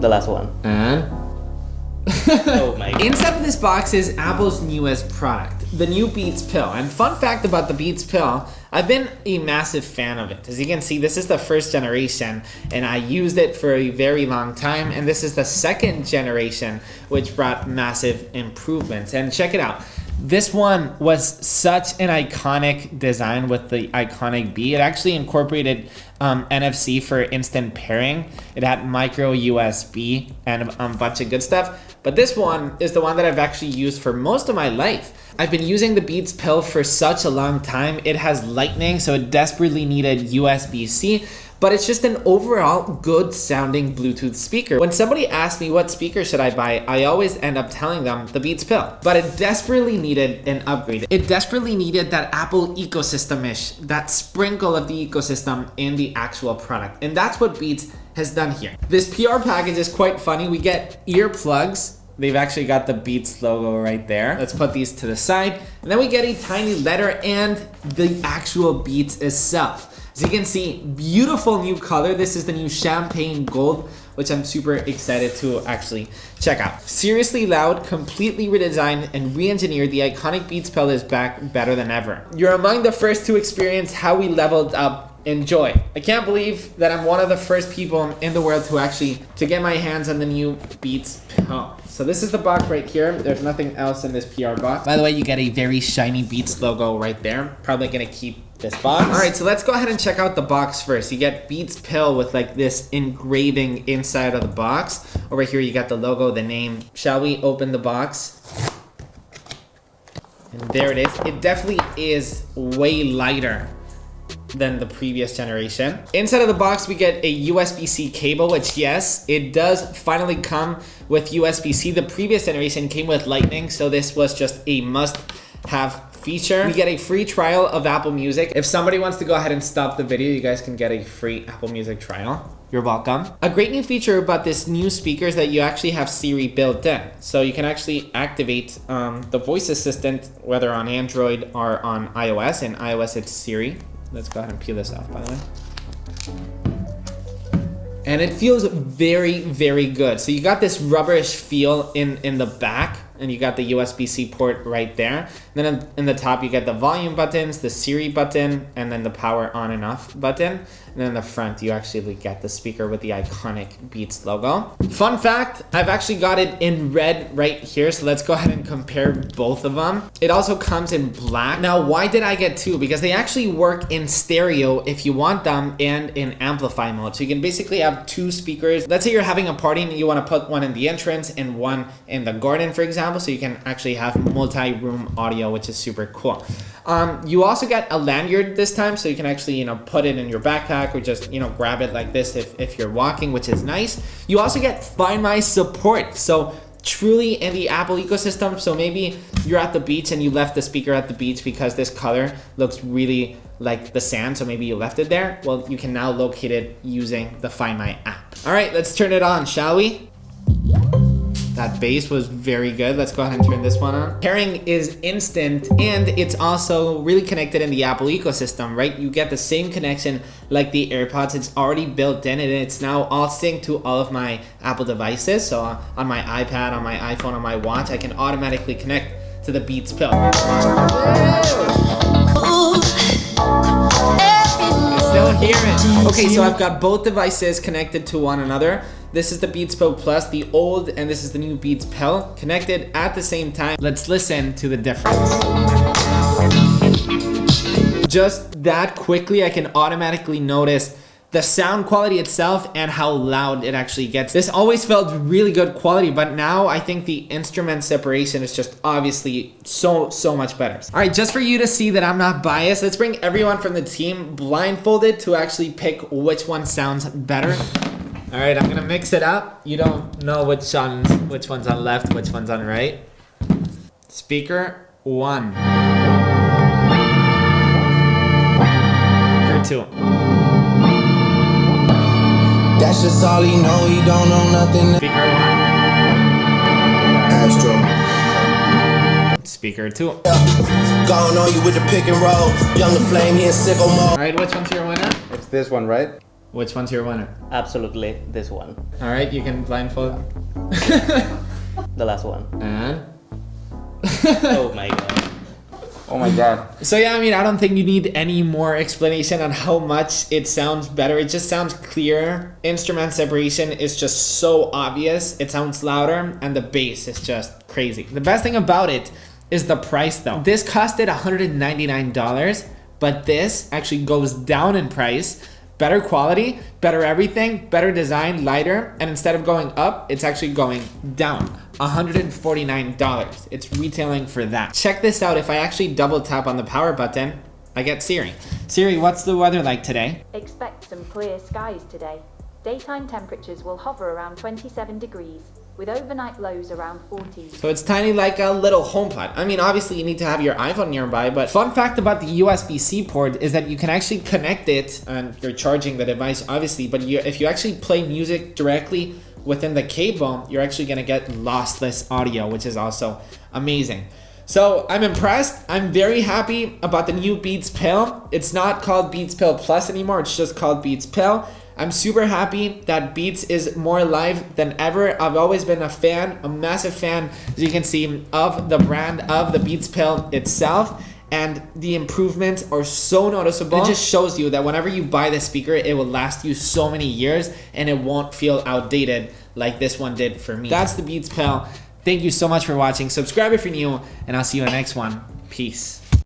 The last one. And Oh my god. inside of this box is Apple's newest product, the new Beats Pill. And fun fact about the Beats Pill, I've been a massive fan of it. As you can see, this is the first generation, and I used it for a very long time. And this is the second generation, which brought massive improvements. And check it out. This one was such an iconic design with the iconic beat. It actually incorporated NFC for instant pairing. It had micro USB and a bunch of good stuff. But this one is the one that I've actually used for most of my life. I've been using the Beats Pill for such a long time. It has lightning, so it desperately needed USB-C. But it's just an overall good sounding Bluetooth speaker. When somebody asks me what speaker should I buy, I always end up telling them the Beats Pill. But it desperately needed an upgrade. It desperately needed that Apple ecosystem-ish, that sprinkle of the ecosystem in the actual product. And that's what Beats has done here. This PR package is quite funny. We get earplugs. They've actually got the Beats logo right there. Let's put these to the side. And then we get a tiny letter and the actual Beats itself. As you can see, beautiful new color. This is the new champagne gold, which I'm super excited to actually check out. Seriously loud, completely redesigned and re-engineered, the iconic Beats Pill is back better than ever. You're among the first to experience how we leveled up. Enjoy. I can't believe that I'm one of the first people in the world to get my hands on the new Beats Pill. So this is the box right here. There's nothing else in this PR box. By the way, you get a very shiny Beats logo right there. Probably gonna keep this box. All right, so let's go ahead and check out the box first. You get Beats Pill with like this engraving inside of the box. Over here, you got the logo, the name. Shall we open the box? And there it is. It definitely is way lighter than the previous generation. Inside of the box, we get a USB-C cable, which yes, it does finally come with USB-C. The previous generation came with Lightning, so this was just a must-have feature. We get a free trial of Apple Music. If somebody wants to go ahead and stop the video, you guys can get a free Apple Music trial. You're welcome. A great new feature about this new speaker is that you actually have Siri built in. So you can actually activate the voice assistant, whether on Android or on iOS. In iOS, it's Siri. Let's go ahead and peel this off, by the way. And it feels very, very good. So you got this rubberish feel in the back, and you got the USB-C port right there. And then in the top, you get the volume buttons, the Siri button, and then the power on and off button. And then in the front, you actually get the speaker with the iconic Beats logo. Fun fact, I've actually got it in red right here. So let's go ahead and compare both of them. It also comes in black. Now, why did I get two? Because they actually work in stereo if you want them and in amplify mode. So you can basically have two speakers. Let's say you're having a party and you want to put one in the entrance and one in the garden, for example. So you can actually have multi-room audio, which is super cool. You also get a lanyard this time, so you can actually, put it in your backpack or just, grab it like this if you're walking, which is nice. You also get Find My support. So truly in the Apple ecosystem. So maybe you're at the beach and you left the speaker at the beach because this color looks really like the sand. So maybe you left it there. Well, you can now locate it using the Find My app. All right, let's turn it on, shall we? That bass was very good. Let's go ahead and turn this one on. Pairing is instant, and it's also really connected in the Apple ecosystem, right? You get the same connection like the AirPods. It's already built in, and it's now all synced to all of my Apple devices. So on my iPad, on my iPhone, on my watch, I can automatically connect to the Beats Pill. Still hear it. Okay, so I've got both devices connected to one another. This is the Beats Pill Plus, the old, and this is the new Beats Pill, connected at the same time. Let's listen to the difference. Just that quickly, I can automatically notice the sound quality itself and how loud it actually gets. This always felt really good quality, but now I think the instrument separation is just obviously so much better. All right, just for you to see that I'm not biased, let's bring everyone from the team blindfolded to actually pick which one sounds better. All right, I'm gonna mix it up. You don't know which one's on left, which one's on right. Speaker 1. Speaker 2. That's just all he know, he don't know nothing. Speaker 1. Astro. Speaker 2. Going on you with the pick and roll. Young the flame, he in sicko mode. All right, which one's your winner? It's this one, right? Which one's your winner? Absolutely, this one. All right, you can blindfold. The last one. And? Oh my god. Oh my god. So yeah, I mean, I don't think you need any more explanation on how much it sounds better. It just sounds clearer. Instrument separation is just so obvious. It sounds louder, and the bass is just crazy. The best thing about it is the price though. This costed $199, but this actually goes down in price. Better quality, better everything, better design, lighter, and instead of going up, it's actually going down. $149. It's retailing for that. Check this out. If I actually double tap on the power button, I get Siri. Siri, what's the weather like today? Expect some clear skies today. Daytime temperatures will hover around 27 degrees, with overnight lows around 40. So it's tiny like a little HomePod. I mean, obviously you need to have your iPhone nearby, but fun fact about the USB-C port is that you can actually connect it, and you're charging the device obviously, but if you actually play music directly within the cable, you're actually gonna get lossless audio, which is also amazing. So I'm impressed. I'm very happy about the new Beats Pill. It's not called Beats Pill Plus anymore. It's just called Beats Pill. I'm super happy that Beats is more live than ever. I've always been a fan, a massive fan, as you can see, of the brand, of the Beats Pill itself. And the improvements are so noticeable. It just shows you that whenever you buy the speaker, it will last you so many years and it won't feel outdated like this one did for me. That's the Beats Pill. Thank you so much for watching. Subscribe if you're new, and I'll see you in the next one. Peace.